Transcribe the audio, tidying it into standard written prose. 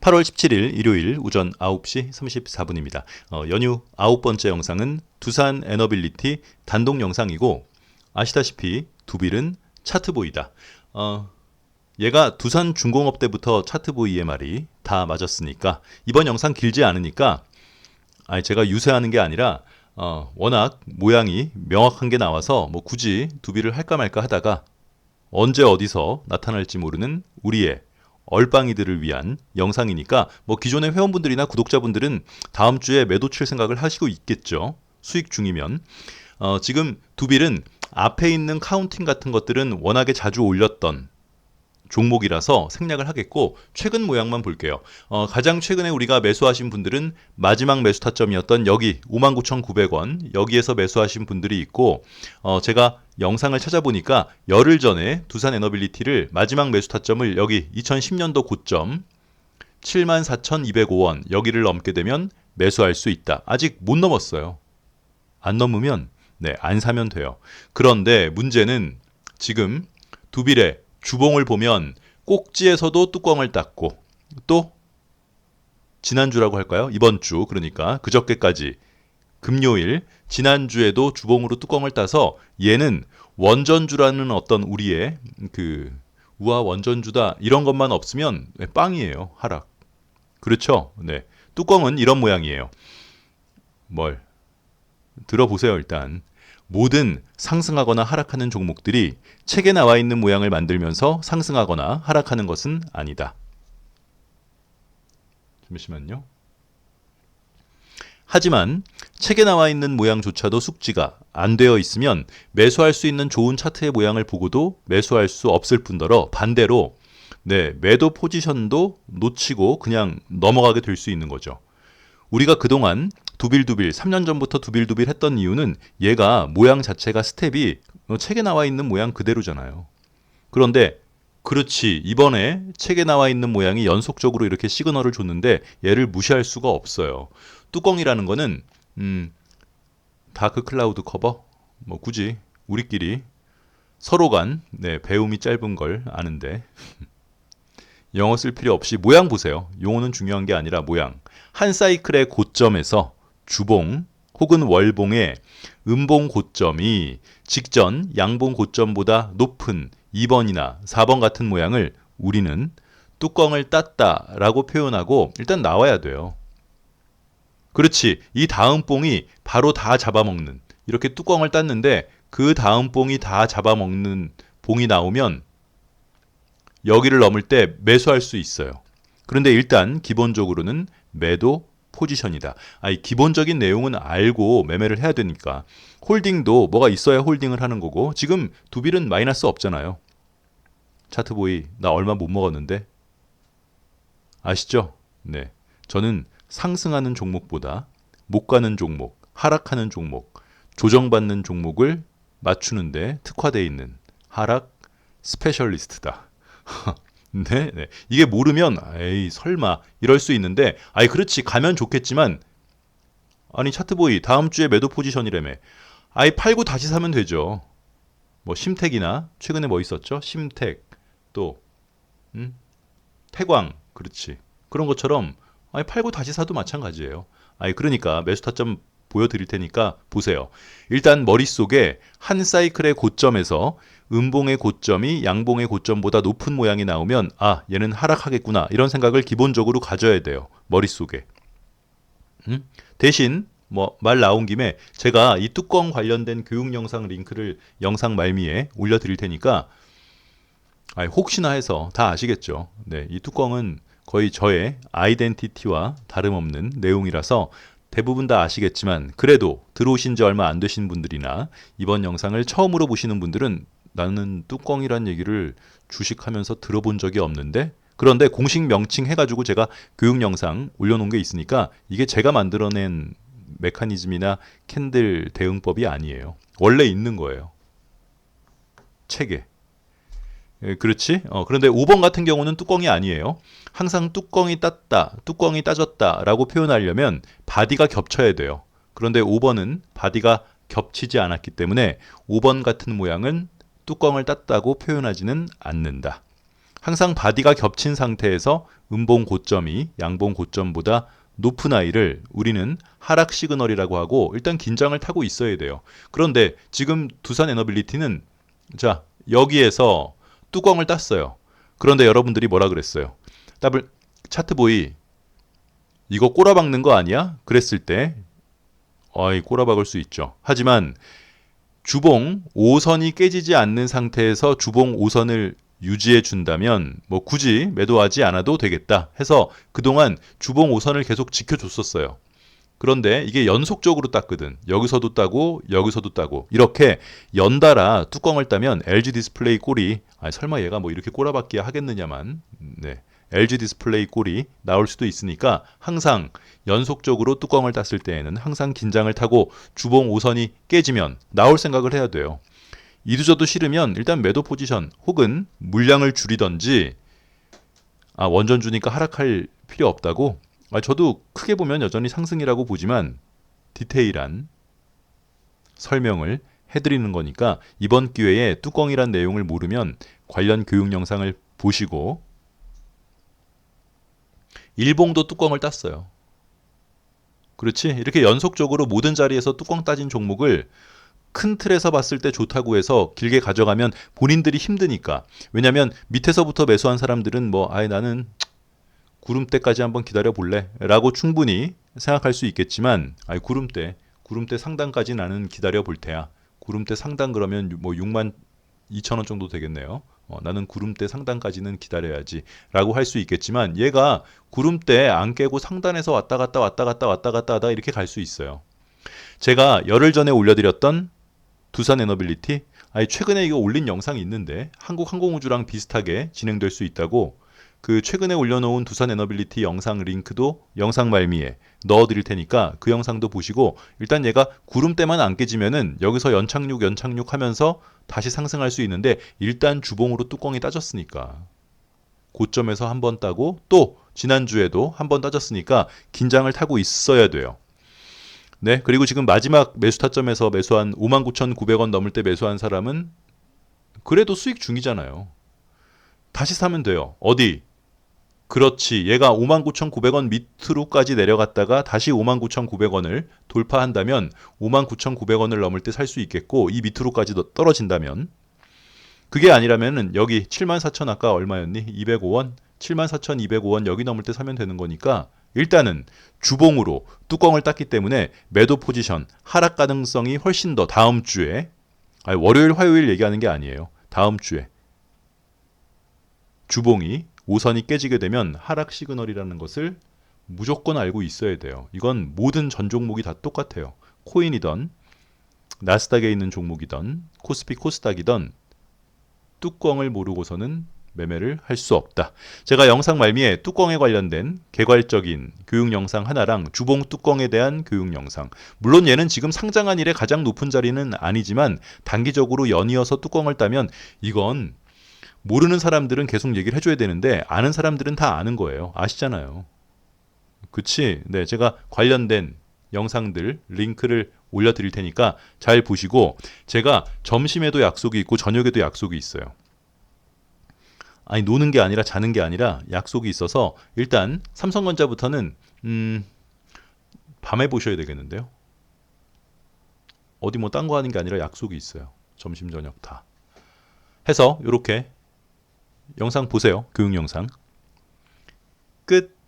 8월 17일 일요일 오전 9시 34분입니다. 연휴 9번째 영상은 두산 에너빌리티 단독 영상이고, 아시다시피 두빌은 차트보이다. 얘가 두산 중공업 때부터 차트보이의 말이 다 맞았으니까 이번 영상 길지 않으니까, 제가 유세하는 게 아니라 워낙 모양이 명확한 게 나와서 뭐 굳이 두빌을 할까 말까 하다가 언제 어디서 나타날지 모르는 우리의 얼빵이들을 위한 영상이니까, 뭐 기존의 회원분들이나 구독자분들은 다음 주에 매도 칠 생각을 하시고 있겠죠. 수익 중이면. 지금 두빌은 앞에 있는 카운팅 같은 것들은 워낙에 자주 올렸던 종목이라서 생략을 하겠고, 최근 모양만 볼게요. 가장 최근에 우리가 매수하신 분들은 마지막 매수 타점이었던 여기 59,900원, 여기에서 매수하신 분들이 있고, 제가 영상을 찾아보니까 열흘 전에 두산 에너빌리티를 마지막 매수 타점을 여기 2010년도 고점 74,205원 여기를 넘게 되면 매수할 수 있다. 아직 못 넘었어요. 안 넘으면 안 사면 돼요. 그런데 문제는 지금 두빌의 주봉을 보면 꼭지에서도 뚜껑을 땄고, 또 지난주라고 할까요? 이번 주, 그러니까 그저께까지 금요일 지난주에도 주봉으로 뚜껑을 따서 얘는 원전주라는 어떤 우리의 우와 원전주다 이런 것만 없으면 빵이에요. 하락. 그렇죠? 네. 뚜껑은 이런 모양이에요. 뭘 들어보세요. 일단 모든 상승하거나 하락하는 종목들이 책에 나와 있는 모양을 만들면서 상승하거나 하락하는 것은 아니다. 잠시만요. 하지만 책에 나와 있는 모양조차도 숙지가 안 되어 있으면 매수할 수 있는 좋은 차트의 모양을 보고도 매수할 수 없을 뿐더러, 반대로 매도 포지션도 놓치고 그냥 넘어가게 될 수 있는 거죠. 우리가 그동안 두빌 3년 전부터 두빌 했던 이유는 얘가 모양 자체가 스텝이 책에 나와 있는 모양 그대로잖아요. 그런데 그렇지, 이번에 책에 나와 있는 모양이 연속적으로 이렇게 시그널을 줬는데 얘를 무시할 수가 없어요. 뚜껑이라는 거는 다크 클라우드 커버, 뭐 굳이 우리끼리 서로 간 배움이 짧은 걸 아는데 영어 쓸 필요 없이 모양 보세요. 용어는 중요한 게 아니라 모양. 한 사이클의 고점에서 주봉 혹은 월봉의 음봉 고점이 직전 양봉 고점보다 높은 2번이나 4번 같은 모양을 우리는 뚜껑을 땄다라고 표현하고 일단 나와야 돼요. 그렇지, 이 다음 봉이 바로 다 잡아먹는, 이렇게 뚜껑을 땄는데 그 다음 봉이 다 잡아먹는 봉이 나오면 여기를 넘을 때 매수할 수 있어요. 그런데 일단 기본적으로는 매도 포지션이다. 이 기본적인 내용은 알고 매매를 해야 되니까. 홀딩도 뭐가 있어야 홀딩을 하는 거고, 지금 두빌은 마이너스 없잖아요. 차트보이 나 얼마 못 먹었는데 아시죠? 네, 저는 상승하는 종목보다 못 가는 종목, 하락하는 종목, 조정받는 종목을 맞추는데 특화되어 있는 하락 스페셜리스트다. 네. 이게 모르면 에이 설마 이럴 수 있는데, 그렇지 가면 좋겠지만, 아니 차트보이 다음 주에 매도 포지션이라며. 팔고 다시 사면 되죠. 뭐 심택이나 최근에 뭐 있었죠? 심택, 또 태광, 그렇지. 그런 것처럼 팔고 다시 사도 마찬가지예요. 그러니까 매수 타점 보여드릴 테니까 보세요. 일단 머릿속에 한 사이클의 고점에서 음봉의 고점이 양봉의 고점보다 높은 모양이 나오면 얘는 하락하겠구나, 이런 생각을 기본적으로 가져야 돼요. 머릿속에. 대신 뭐 말 나온 김에 제가 이 뚜껑 관련된 교육 영상 링크를 영상 말미에 올려드릴 테니까 혹시나 해서 다 아시겠죠. 이 뚜껑은 거의 저의 아이덴티티와 다름없는 내용이라서 대부분 다 아시겠지만, 그래도 들어오신 지 얼마 안 되신 분들이나 이번 영상을 처음으로 보시는 분들은 나는 뚜껑이란 얘기를 주식하면서 들어본 적이 없는데, 그런데 공식 명칭 해가지고 제가 교육 영상 올려놓은 게 있으니까 이게 제가 만들어낸 메커니즘이나 캔들 대응법이 아니에요. 원래 있는 거예요. 책에. 그렇지? 그런데 5번 같은 경우는 뚜껑이 아니에요. 항상 뚜껑이 땄다, 뚜껑이 따졌다 라고 표현하려면 바디가 겹쳐야 돼요. 그런데 5번은 바디가 겹치지 않았기 때문에 5번 같은 모양은 뚜껑을 땄다고 표현하지는 않는다. 항상 바디가 겹친 상태에서 음봉 고점이 양봉 고점보다 높은 아이를 우리는 하락 시그널이라고 하고 일단 긴장을 타고 있어야 돼요. 그런데 지금 두산 에너빌리티는 자 여기에서 뚜껑을 땄어요. 그런데 여러분들이 뭐라 그랬어요? 더블 차트보이 이거 꼬라박는 거 아니야? 그랬을 때 어이 꼬라박을 수 있죠. 하지만 주봉 5선이 깨지지 않는 상태에서 주봉 5선을 유지해 준다면 뭐 굳이 매도하지 않아도 되겠다 해서 그동안 주봉 5선을 계속 지켜줬었어요. 그런데 이게 연속적으로 땄거든. 여기서도 따고 여기서도 따고 이렇게 연달아 뚜껑을 따면 LG 디스플레이 꼴이 설마 얘가 뭐 이렇게 꼬라박기야 하겠느냐만 네. LG 디스플레이 꼴이 나올 수도 있으니까 항상 연속적으로 뚜껑을 땄을 때에는 항상 긴장을 타고 주봉 5선이 깨지면 나올 생각을 해야 돼요. 이두저도 싫으면 일단 매도 포지션 혹은 물량을 줄이던지 원전 주니까 하락할 필요 없다고? 저도 크게 보면 여전히 상승이라고 보지만 디테일한 설명을 해드리는 거니까 이번 기회에 뚜껑이란 내용을 모르면 관련 교육 영상을 보시고 일봉도 뚜껑을 땄어요. 그렇지? 이렇게 연속적으로 모든 자리에서 뚜껑 따진 종목을 큰 틀에서 봤을 때 좋다고 해서 길게 가져가면 본인들이 힘드니까. 왜냐면 밑에서부터 매수한 사람들은 나는 구름대까지 한번 기다려 볼래 라고 충분히 생각할 수 있겠지만 구름대 상단까지 나는 기다려 볼 테야. 구름대 상단 그러면 뭐 6만 2천 원 정도 되겠네요. 나는 구름대 상단까지는 기다려야지 라고 할 수 있겠지만 얘가 구름대 안 깨고 상단에서 왔다 갔다 하다 이렇게 갈 수 있어요. 제가 열흘 전에 올려드렸던 두산 에너빌리티 최근에 이거 올린 영상이 있는데 한국항공우주랑 비슷하게 진행될 수 있다고 그 최근에 올려놓은 두산 에너빌리티 영상 링크도 영상 말미에 넣어드릴 테니까 그 영상도 보시고 일단 얘가 구름대만 안 깨지면은 여기서 연착륙 하면서 다시 상승할 수 있는데 일단 주봉으로 뚜껑이 따졌으니까 고점에서 한 번 따고 또 지난주에도 한 번 따졌으니까 긴장을 타고 있어야 돼요. 네, 그리고 지금 마지막 매수 타점에서 매수한 59,900원 넘을 때 매수한 사람은 그래도 수익 중이잖아요. 다시 사면 돼요. 어디? 그렇지. 얘가 59,900원 밑으로까지 내려갔다가 다시 59,900원을 돌파한다면 59,900원을 넘을 때 살 수 있겠고 이 밑으로까지 떨어진다면 그게 아니라면은 여기 74,000 아까 얼마였니? 205원? 74,205원 여기 넘을 때 사면 되는 거니까 일단은 주봉으로 뚜껑을 땄기 때문에 매도 포지션 하락 가능성이 훨씬 더 다음 주에 월요일 화요일 얘기하는 게 아니에요. 다음 주에 주봉이 5선이 깨지게 되면 하락 시그널이라는 것을 무조건 알고 있어야 돼요. 이건 모든 전 종목이 다 똑같아요. 코인이든 나스닥에 있는 종목이든 코스피 코스닥이든 뚜껑을 모르고서는 매매를 할 수 없다. 제가 영상 말미에 뚜껑에 관련된 개괄적인 교육 영상 하나랑 주봉 뚜껑에 대한 교육 영상. 물론 얘는 지금 상장한 이래 가장 높은 자리는 아니지만 단기적으로 연이어서 뚜껑을 따면 이건 모르는 사람들은 계속 얘기를 해줘야 되는데 아는 사람들은 다 아는 거예요. 아시잖아요. 그치? 네, 제가 관련된 영상들 링크를 올려드릴 테니까 잘 보시고 제가 점심에도 약속이 있고 저녁에도 약속이 있어요. 노는 게 아니라 자는 게 아니라 약속이 있어서 일단 삼성전자부터는 밤에 보셔야 되겠는데요. 어디 뭐 딴 거 하는 게 아니라 약속이 있어요. 점심 저녁 다. 해서 이렇게 영상 보세요. 교육 영상. 끝.